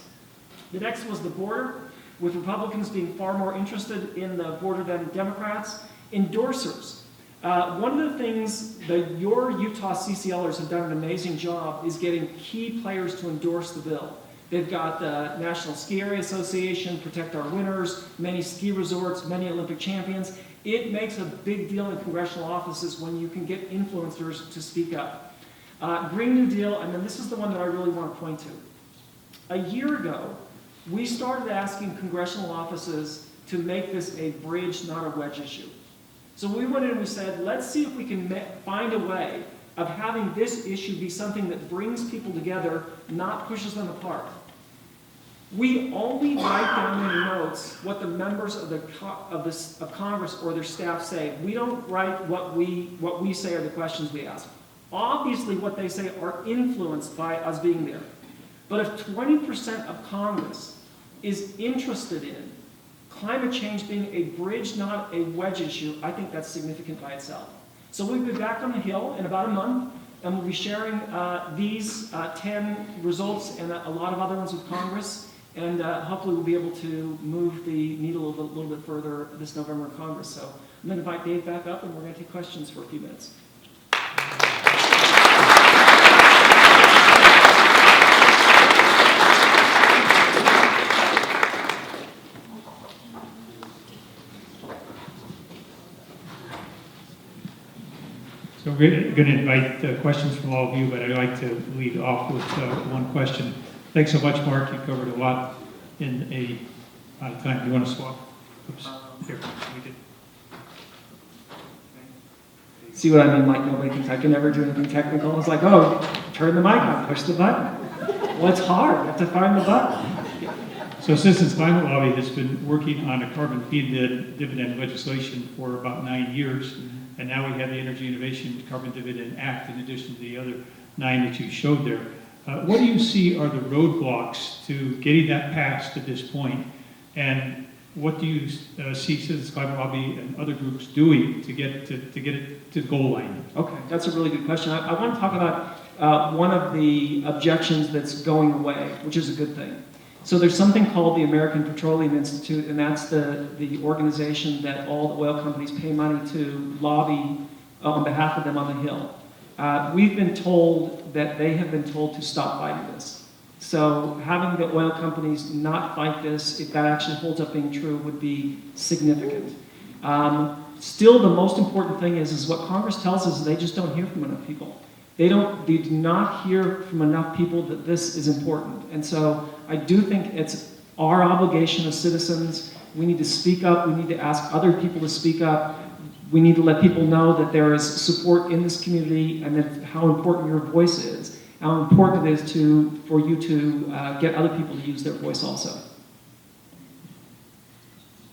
The next was the border, with Republicans being far more interested in the border than Democrats. Endorsers. One of the things that your Utah CCLers have done an amazing job is getting key players to endorse the bill. They've got the National Ski Area Association, Protect Our Winners, many ski resorts, many Olympic champions. It makes a big deal in congressional offices when you can get influencers to speak up. Green New Deal, and then this is the one that I really want to point to. A year ago, we started asking congressional offices to make this a bridge, not a wedge issue. So we went in and we said, let's see if we can find a way of having this issue be something that brings people together, not pushes them apart. We only write down in notes what the members of Congress or their staff say. We don't write what we say are the questions we ask. Obviously, what they say are influenced by us being there. But if 20% of Congress is interested in climate change being a bridge, not a wedge issue, I think that's significant by itself. So we'll be back on the Hill in about a month, and we'll be sharing these 10 results and a lot of other ones with Congress, and hopefully we'll be able to move the needle a little bit further this November in Congress. So I'm going to invite Dave back up, and we're going to take questions for a few minutes. So we're going to invite questions from all of you, but I'd like to lead off with one question. Thanks so much, Mark. You covered a lot in a amount of time. Do you want to swap? Oops. Here, we did. See what I mean? Like, nobody thinks I can never do anything technical. It's like, oh, turn the mic on, push the button. Well, it's hard. You have to find the button. So Citizens Climate Lobby has been working on a carbon fee dividend legislation for about 9 years. And now we have the Energy Innovation Carbon Dividend Act in addition to the other 9 that you showed there. What do you see are the roadblocks to getting that passed at this point? And what do you see Citizens Climate Lobby and other groups doing to get it to the goal line? Okay, that's a really good question. I want to talk about one of the objections that's going away, which is a good thing. So there's something called the American Petroleum Institute, and that's the organization that all the oil companies pay money to lobby on behalf of them on the Hill. We've been told that they have been told to stop fighting this. So having the oil companies not fight this, if that actually holds up being true, would be significant. Still, the most important thing is what Congress tells us, they just don't hear from enough people. They do not hear from enough people that this is important. And so I do think it's our obligation as citizens. We need to speak up. We need to ask other people to speak up. We need to let people know that there is support in this community and that how important your voice is, how important it is for you to get other people to use their voice also.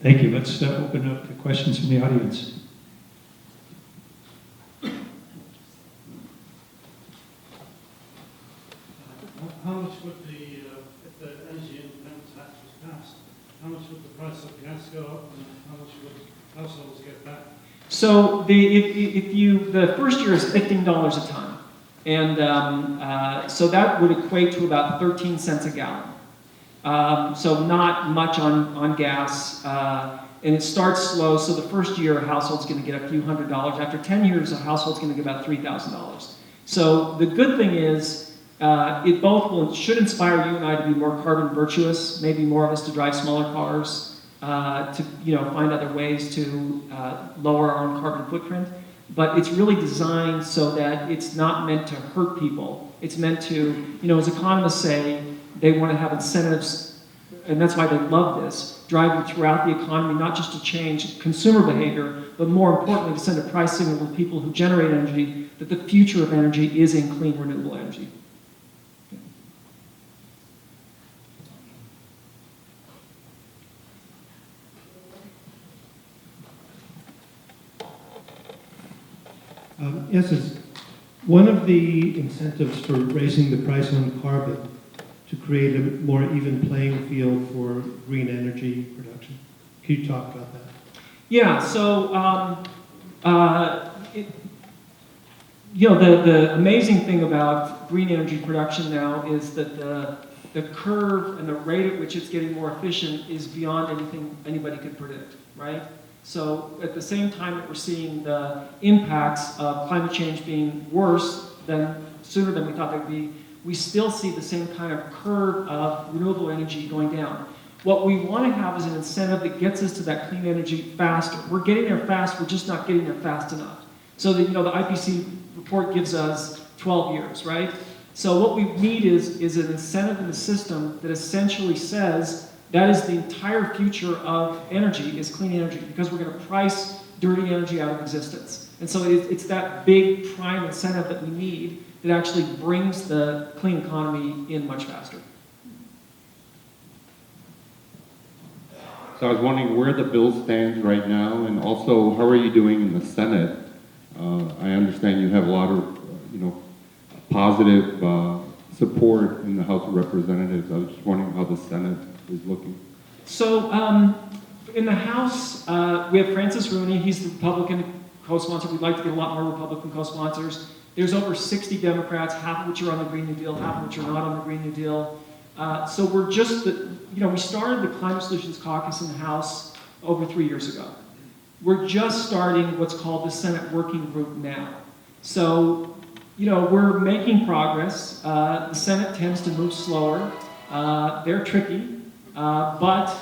Thank you. Let's open up the questions from the audience. How much would if the Energy Independence Act was passed, how much would the price of gas go up and how much would households get back? So the first year is $15 a ton. And so that would equate to about 13 cents a gallon. So not much on gas. And it starts slow, so the first year a household's going to get a few $100s. After 10 years, a household's going to get about $3,000. So the good thing is, it should inspire you and I to be more carbon virtuous, maybe more of us to drive smaller cars, to find other ways to lower our own carbon footprint. But it's really designed so that it's not meant to hurt people. It's meant to, as economists say, they want to have incentives, and that's why they love this, driving throughout the economy, not just to change consumer behavior, but more importantly, to send a price signal to people who generate energy that the future of energy is in clean, renewable energy. Yes, it's one of the incentives for raising the price on carbon to create a more even playing field for green energy production. Can you talk about that? Yeah, so the amazing thing about green energy production now is that the curve and the rate at which it's getting more efficient is beyond anything anybody could predict, right? So at the same time that we're seeing the impacts of climate change being worse sooner than we thought they would be, we still see the same kind of curve of renewable energy going down. What we want to have is an incentive that gets us to that clean energy faster. We're getting there fast, we're just not getting there fast enough. So the IPCC report gives us 12 years, right? So what we need is an incentive in the system that essentially says that is the entire future of energy is clean energy, because we're going to price dirty energy out of existence. And so it's that big prime incentive that we need that actually brings the clean economy in much faster. So I was wondering where the bill stands right now, and also how are you doing in the Senate? I understand you have a lot of, positive support in the House of Representatives. I was just wondering how the Senate is looking. So in the House, we have Francis Rooney. He's the Republican co-sponsor. We'd like to get a lot more Republican co-sponsors. There's over 60 Democrats, half of which are on the Green New Deal, half of which are not on the Green New Deal. So we're just, we started the Climate Solutions Caucus in the House over 3 years ago. We're just starting what's called the Senate Working Group now. So, we're making progress. The Senate tends to move slower. They're tricky, but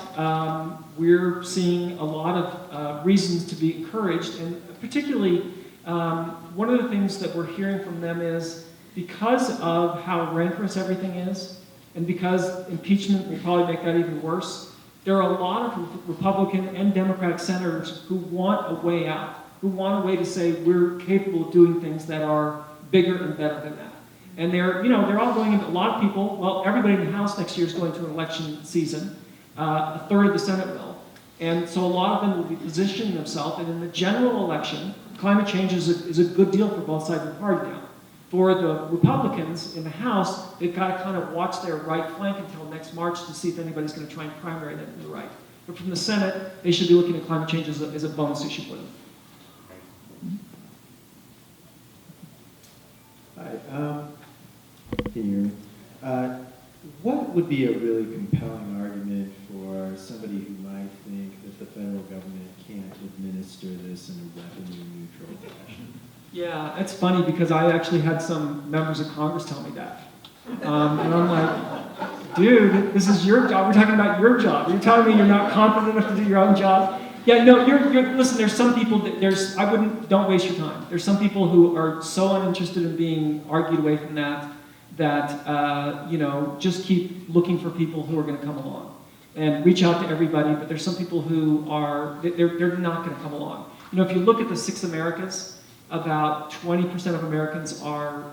we're seeing a lot of reasons to be encouraged, and particularly one of the things that we're hearing from them is because of how rancorous everything is, and because impeachment will probably make that even worse, there are a lot of Republican and Democratic senators who want a way out, who want a way to say we're capable of doing things that are bigger and better than that. And they're all going into, a lot of people, well, everybody in the House next year is going to an election season. A third of the Senate will. And so a lot of them will be positioning themselves, and in the general election, climate change is a good deal for both sides of the party now. For the Republicans in the House, they've got to kind of watch their right flank until next March to see if anybody's going to try and primary them to the right. But from the Senate, they should be looking at climate change as a bonus issue for them. Hi, can you hear me? What would be a really compelling argument for somebody who might think that the federal government can't administer this in a revenue-neutral fashion? Yeah, it's funny because I actually had some members of Congress tell me that. And I'm like, dude, this is your job. We're talking about your job. You're telling me you're not competent enough to do your own job? Yeah, no, listen, there's some people that don't waste your time. There's some people who are so uninterested in being argued away from that, just keep looking for people who are going to come along and reach out to everybody, but there's some people who they're not going to come along. If you look at the 6 Americas, about 20% of Americans are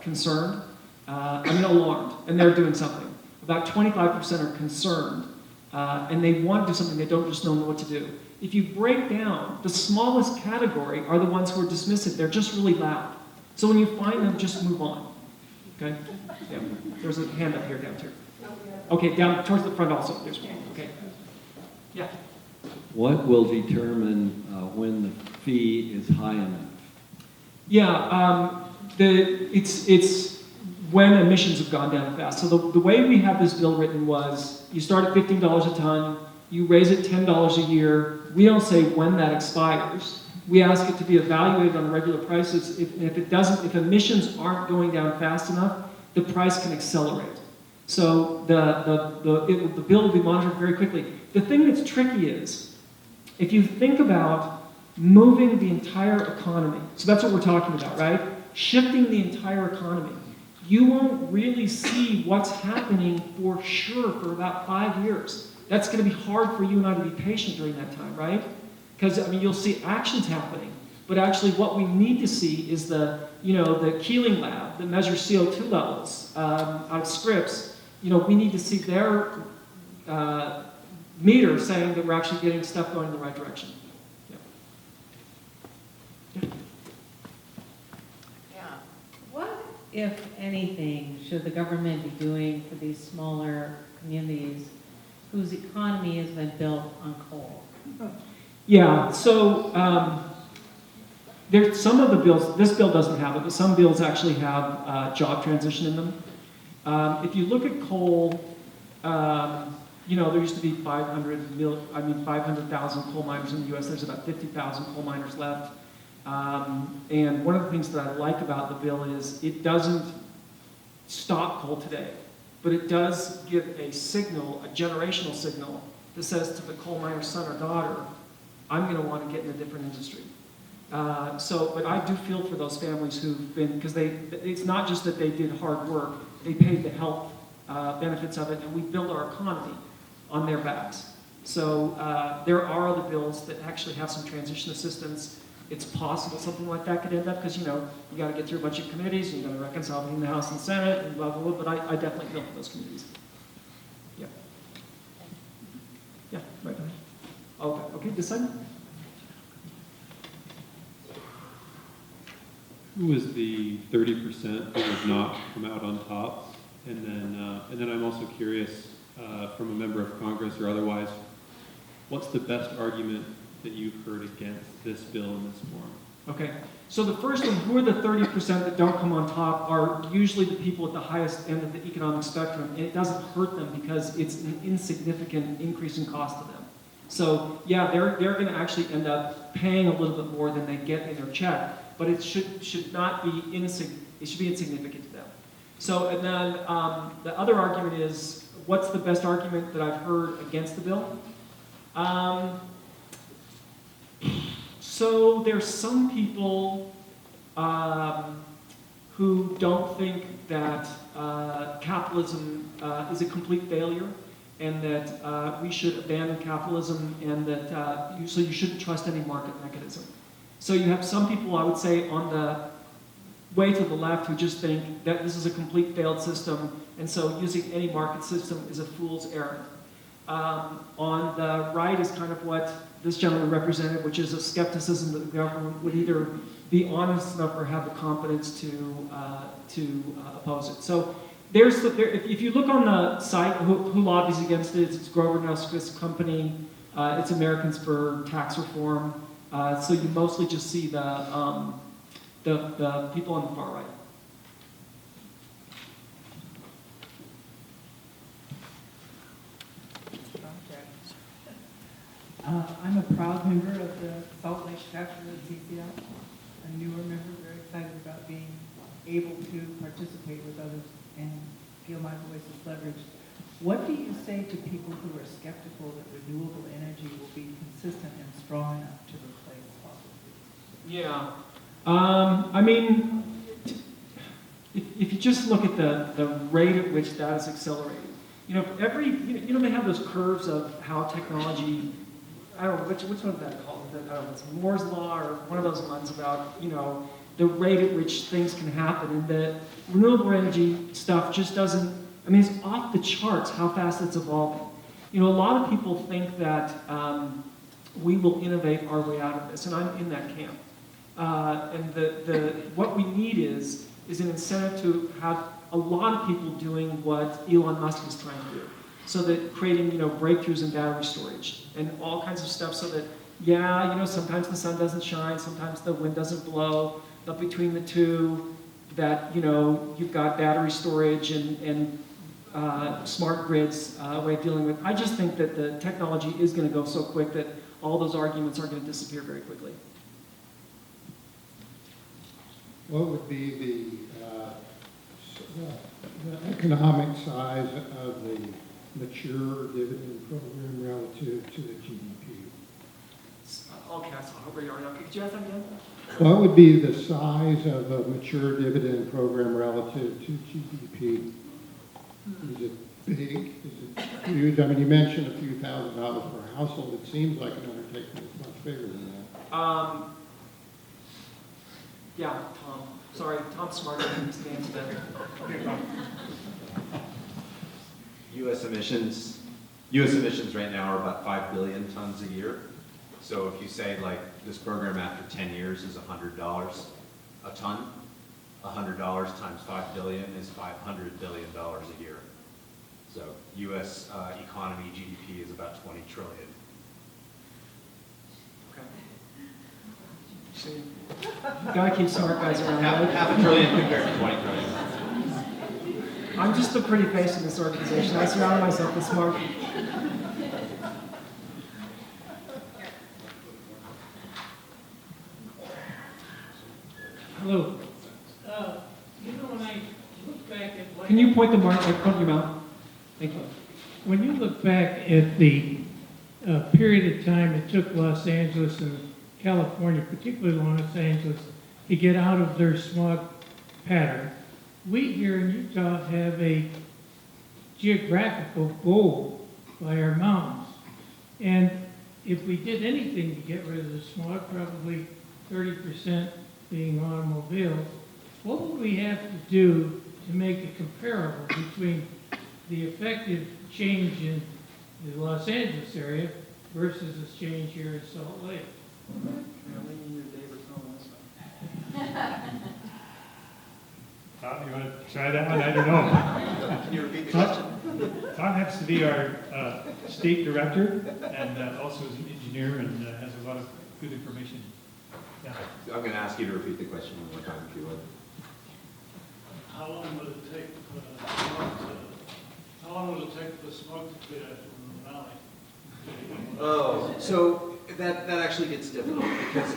concerned, alarmed, and they're doing something. About 25% are concerned, and they want to do something, they don't just know what to do. If you break down, the smallest category are the ones who are dismissive. They're just really loud. So when you find them, just move on. Okay? Yeah. There's a hand up here, down here. Okay, down towards the front also. There's one. Okay. Yeah. What will determine when the fee is high enough? Yeah, it's when emissions have gone down fast. So the way we have this bill written was you start at $15 a ton, you raise it $10 a year. We don't say when that expires. We ask it to be evaluated on regular prices. If emissions aren't going down fast enough, the price can accelerate. So the bill will be monitored very quickly. The thing that's tricky is, if you think about moving the entire economy, so that's what we're talking about, right? Shifting the entire economy. You won't really see what's happening for sure for about 5 years. That's going to be hard for you and I to be patient during that time, right? Because, you'll see actions happening. But actually what we need to see is the Keeling lab that measures CO2 levels out of Scripps. We need to see their meter saying that we're actually getting stuff going in the right direction. What, if anything, should the government be doing for these smaller communities whose economy has been built on coal? Yeah, so there's some of the bills, this bill doesn't have it, but some bills actually have job transition in them. If you look at coal, there used to be 500,000 coal miners in the U.S. There's about 50,000 coal miners left. And one of the things that I like about the bill is it doesn't stop coal today, but it does give a signal, a generational signal, that says to the coal miner's son or daughter, I'm going to want to get in a different industry. But I do feel for those families who've been, because it's not just that they did hard work, they paid the health benefits of it, and we built our economy on their backs. So there are other bills that actually have some transition assistance. It's possible something like that could end up, because you got to get through a bunch of committees, and you got to reconcile between the House and Senate, and blah, blah, blah, but I definitely feel for those committees. Yeah. Yeah, right behind. Okay, this side? Who was the 30% that would not come out on top? And then I'm also curious, from a member of Congress or otherwise, what's the best argument that you've heard against this bill in this form? Okay, so the first one, who are the 30% that don't come on top, are usually the people at the highest end of the economic spectrum, and it doesn't hurt them because it's an insignificant increase in cost to them. So yeah, they're going to actually end up paying a little bit more than they get in their check, but it should not be it should be insignificant to them. So, and then the other argument is, what's the best argument that I've heard against the bill? So there's some people who don't think that capitalism is a complete failure, and that we should abandon capitalism, and that so you shouldn't trust any market mechanism. So you have some people, I would say, on the way to the left who just think that this is a complete failed system, and so using any market system is a fool's errand. On the right is kind of what this gentleman represented, which is a skepticism that the government would either be honest enough or have the competence to oppose it. So if you look on the site, who lobbies against it, it's Grover Norquist's company, it's Americans for Tax Reform. So you mostly just see the people on the far right. I'm a proud member of the Salt Lake chapter of CCL, a newer member, very excited about being able to participate with others and feel my voice is leveraged. What do you say to people who are skeptical that renewable energy will be consistent and strong enough to replace fossil fuels? Yeah. I mean, if you just look at the rate at which that is accelerating, you know, they have those curves of how technology, I don't know, which one's that called? I don't know, it's Moore's Law or one of those ones about, you know, the rate at which things can happen. And the renewable energy stuff just doesn't, I mean, it's off the charts how fast it's evolving. You know, a lot of people think that we will innovate our way out of this, and I'm in that camp. And what we need is an incentive to have a lot of people doing what Elon Musk is trying to do. So that creating, you know, breakthroughs in battery storage and all kinds of stuff so that, yeah, you know, sometimes the sun doesn't shine, sometimes the wind doesn't blow, but between the two, that, you know, you've got battery storage and smart grids way of dealing with. I just think that the technology is going to go so quick that all those arguments are going to disappear very quickly. What would be the economic size of the mature dividend program relative to the GDP? Okay, so I'll bring it on. Could you ask that again? What would be the size of a mature dividend program relative to GDP? Is it big? Is it huge? I mean, you mentioned a few $1,000s per household. It seems like an undertaking that's much bigger than that. Yeah, Tom. Sorry, Tom's smarter than his name's better. Okay, Tom. U.S. emissions right now are about 5 billion tons a year. So if you say like this program after 10 years is $100 a ton, $100 times 5 billion is $500 billion a year. So U.S. economy GDP is about 20 trillion. So you gotta keep smart guys around. Half a trillion compared to 20 trillion. I'm just the pretty face in this organization. I surround myself with smart people. Hello. You know, when I look back at... Can you point the mic in your mouth? Thank you. When you look back at the period of time it took Los Angeles and California, particularly Los Angeles, to get out of their smog pattern, we here in Utah have a geographical goal by our mountains. And if we did anything to get rid of the smog, probably 30% being automobiles, what would we have to do to make it comparable between the effective change in the Los Angeles area versus this change here in Salt Lake? Tom, you want to try that one? I don't know. Can you repeat the question? Tom happens to be our state director and also is an engineer and has a lot of good information. I'm going to ask you to repeat the question one more time, if you would. How long will it take for the smoke to clear from the valley? Oh, so that actually gets difficult because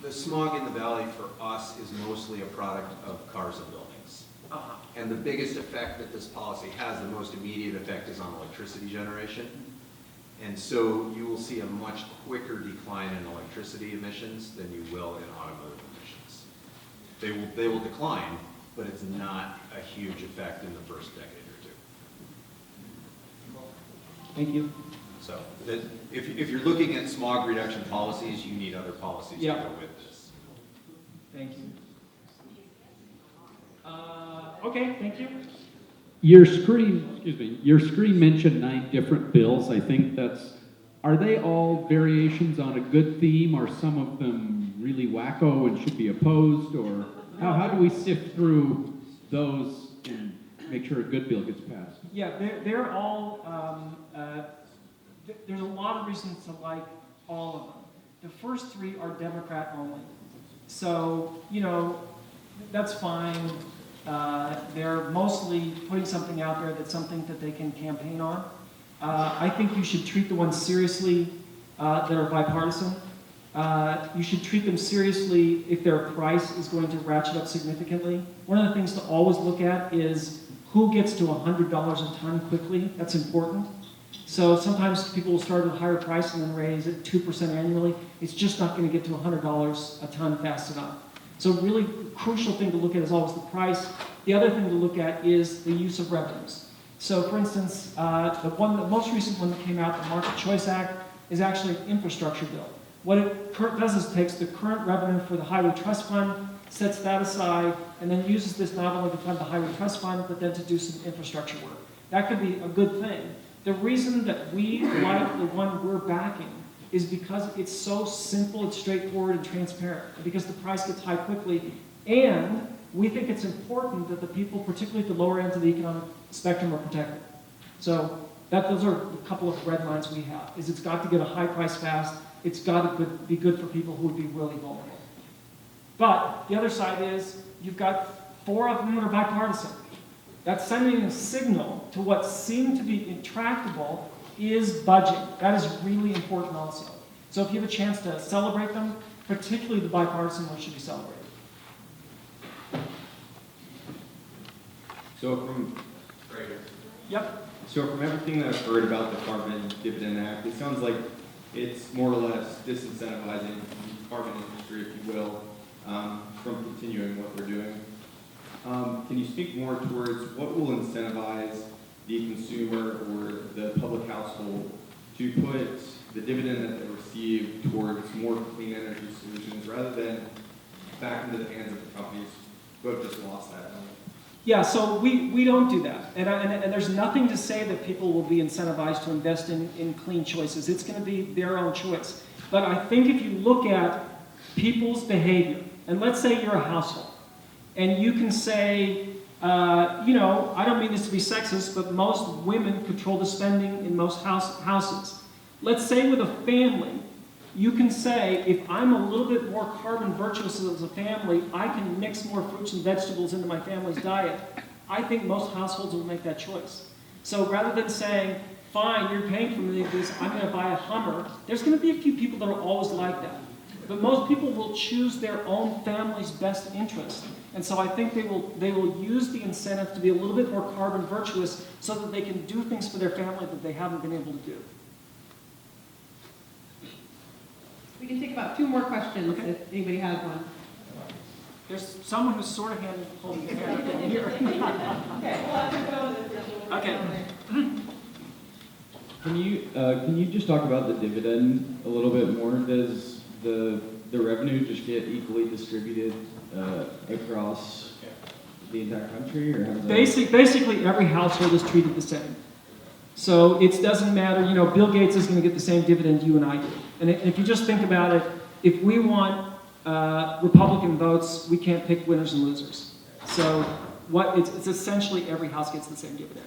the smog in the valley for us is mostly a product of cars and buildings. And the biggest effect that this policy has, the most immediate effect, is on electricity generation. And so you will see a much quicker decline in electricity emissions than you will in automotive emissions. They will decline, but it's not a huge effect in the first decade or two. Thank you. So if you're looking at smog reduction policies, you need other policies to go with this. Thank you. Okay, thank you. Your screen mentioned 9 different bills. I think are they all variations on a good theme? Are some of them really wacko and should be opposed? Or how do we sift through those and make sure a good bill gets passed? Yeah, they're all, there's a lot of reasons to like all of them. The first 3 are Democrat only. So, that's fine. They're mostly putting something out there that's something that they can campaign on. I think you should treat the ones seriously that are bipartisan. You should treat them seriously if their price is going to ratchet up significantly. One of the things to always look at is who gets to $100 a ton quickly. That's important. So sometimes people will start at a higher price and then raise it 2% annually. It's just not going to get to $100 a ton fast enough. So really crucial thing to look at is always the price. The other thing to look at is the use of revenues. So for instance, the most recent one that came out, the Market Choice Act, is actually an infrastructure bill. What it does is takes the current revenue for the Highway Trust Fund, sets that aside, and then uses this not only to fund the Highway Trust Fund, but then to do some infrastructure work. That could be a good thing. The reason that we like the one we're backing is because it's so simple, it's straightforward and transparent, because the price gets high quickly, and we think it's important that the people, particularly at the lower end of the economic spectrum, are protected. So those are a couple of red lines we have, is it's got to get a high price fast, it's got to be good for people who would be really vulnerable. But the other side is, you've got 4 of them that are bipartisan. That's sending a signal to what seemed to be intractable is budging. That is really important also. So if you have a chance to celebrate them, particularly the bipartisan ones should be celebrated. So from everything that I've heard about the Carbon Dividend Act, it sounds like it's more or less disincentivizing the carbon industry, if you will, from continuing what they're doing. Can you speak more towards what will incentivize the consumer or the public household to put the dividend that they receive towards more clean energy solutions rather than back into the hands of the companies who have just lost that money? Yeah, so we don't do that. And there's nothing to say that people will be incentivized to invest in clean choices. It's going to be their own choice. But I think if you look at people's behavior, and let's say you're a household, and you can say, I don't mean this to be sexist, but most women control the spending in most houses. Let's say with a family, you can say, if I'm a little bit more carbon virtuous as a family, I can mix more fruits and vegetables into my family's diet. I think most households will make that choice. So rather than saying, fine, you're paying for me this, I'm going to buy a Hummer, there's going to be a few people that are always like that. But most people will choose their own family's best interest. And so I think they will use the incentive to be a little bit more carbon virtuous so that they can do things for their family that they haven't been able to do. We can take about 2 more questions if anybody has one. There's someone who's sort of holding their hand here. Okay. Can you just talk about the dividend a little bit more? Does the revenue just get equally distributed across the entire country, or how does that Basically, every household is treated the same. So it doesn't matter, Bill Gates is going to get the same dividend you and I do. And if you just think about it, if we want Republican votes, we can't pick winners and losers. So it's essentially every house gets the same dividend.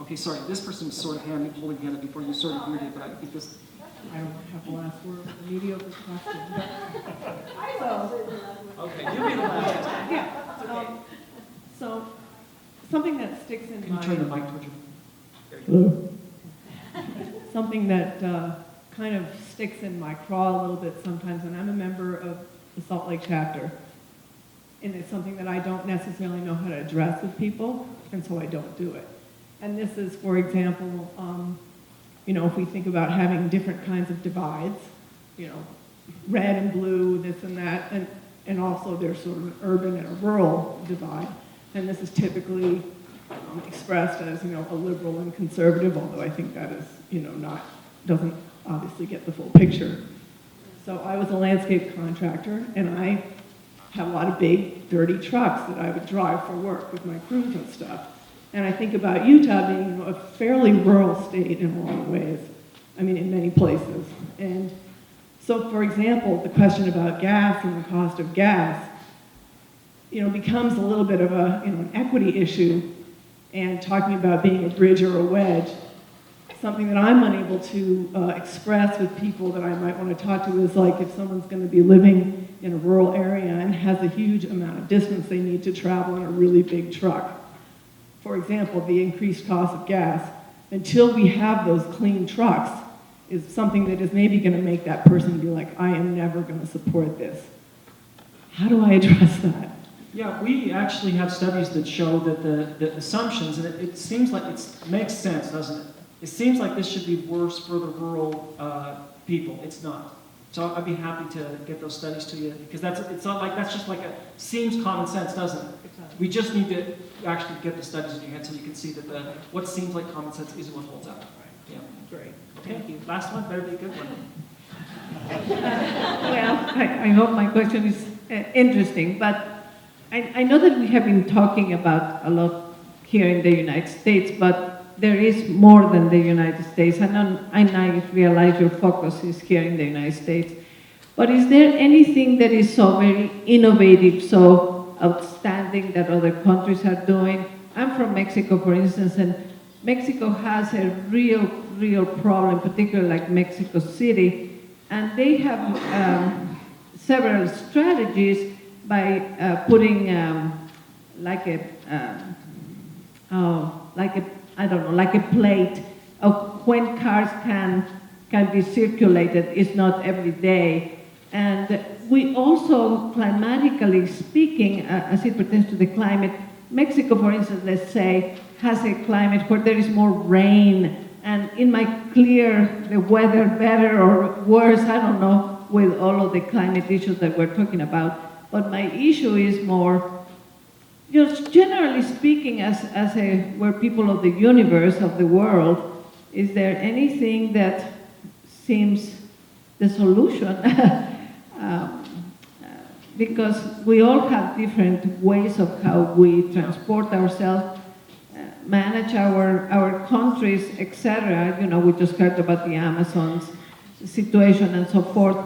Okay, sorry, this person was sort of holding hand before you sort of greeted, but I think this. I don't have the last word, a mediocre question. Okay, you'll be the last. Yeah. So, something that sticks in Can you my... turn the mic towards you? There you go. Something that kind of sticks in my craw a little bit sometimes, and I'm a member of the Salt Lake chapter, and it's something that I don't necessarily know how to address with people, and so I don't do it. And this is, for example, you know, if we think about having different kinds of divides, you know, red and blue, this and that, and also there's sort of an urban and a rural divide, and this is typically expressed as, you know, a liberal and conservative, although I think that is, you know, doesn't obviously get the full picture. So I was a landscape contractor, and I had a lot of big, dirty trucks that I would drive for work with my crews and stuff. And I think about Utah being, you know, a fairly rural state in a lot of ways. I mean, in many places. And so, for example, the question about gas and the cost of gas, you know, becomes a little bit of a, you know, an equity issue. And talking about being a bridge or a wedge, something that I'm unable to express with people that I might want to talk to is like if someone's going to be living in a rural area and has a huge amount of distance they need to travel in a really big truck. For example, the increased cost of gas, until we have those clean trucks, is something that is maybe going to make that person be like, I am never going to support this. How do I address that? Yeah, we actually have studies that show that the assumptions, and it seems like it makes sense, doesn't it? It seems like this should be worse for the rural people. It's not. So I'd be happy to get those studies to you, because it's not like that's just like seems common sense, doesn't it? We just need to actually get the studies in your head so you can see that what seems like common sense is what holds up. Yeah. Great. Okay. Thank you. Last one better be a good one. Well, I hope my question is interesting, but I know that we have been talking about a lot here in the United States, but there is more than the United States. And I realize your focus is here in the United States. But is there anything that is so very innovative, so outstanding that other countries are doing? I'm from Mexico, for instance, and Mexico has a real problem, particularly like Mexico City, and they have several strategies by putting like a plate of when cars can be circulated. It's not every day. And we also, climatically speaking, as it pertains to the climate, Mexico, for instance, let's say, has a climate where there is more rain, and it might clear the weather better or worse, I don't know, with all of the climate issues that we're talking about. But my issue is more, just generally speaking, we're people of the universe, of the world, is there anything that seems the solution? Because we all have different ways of how we transport ourselves, manage our countries, etc. You know, we just heard about the Amazon's situation and so forth.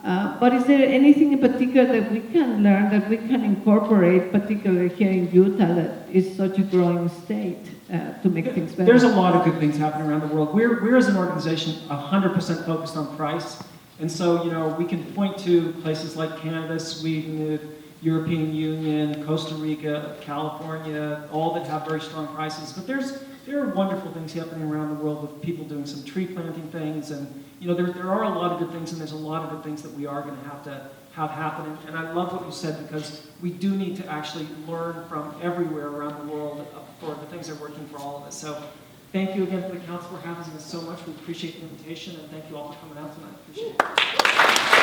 But is there anything in particular that we can learn, that we can incorporate, particularly here in Utah, that is such a growing state, to make things better? There's a lot of good things happening around the world. We're as an organization 100% focused on price. And so, you know, we can point to places like Canada, Sweden, the European Union, Costa Rica, California, all that have very strong prices. But there are wonderful things happening around the world with people doing some tree planting things. And, you know, there are a lot of good things, and there's a lot of good things that we are going to have happen. And I love what you said, because we do need to actually learn from everywhere around the world for the things that are working for all of us. So thank you again for the council for having us so much. We appreciate the invitation, and thank you all for coming out tonight. Appreciate it.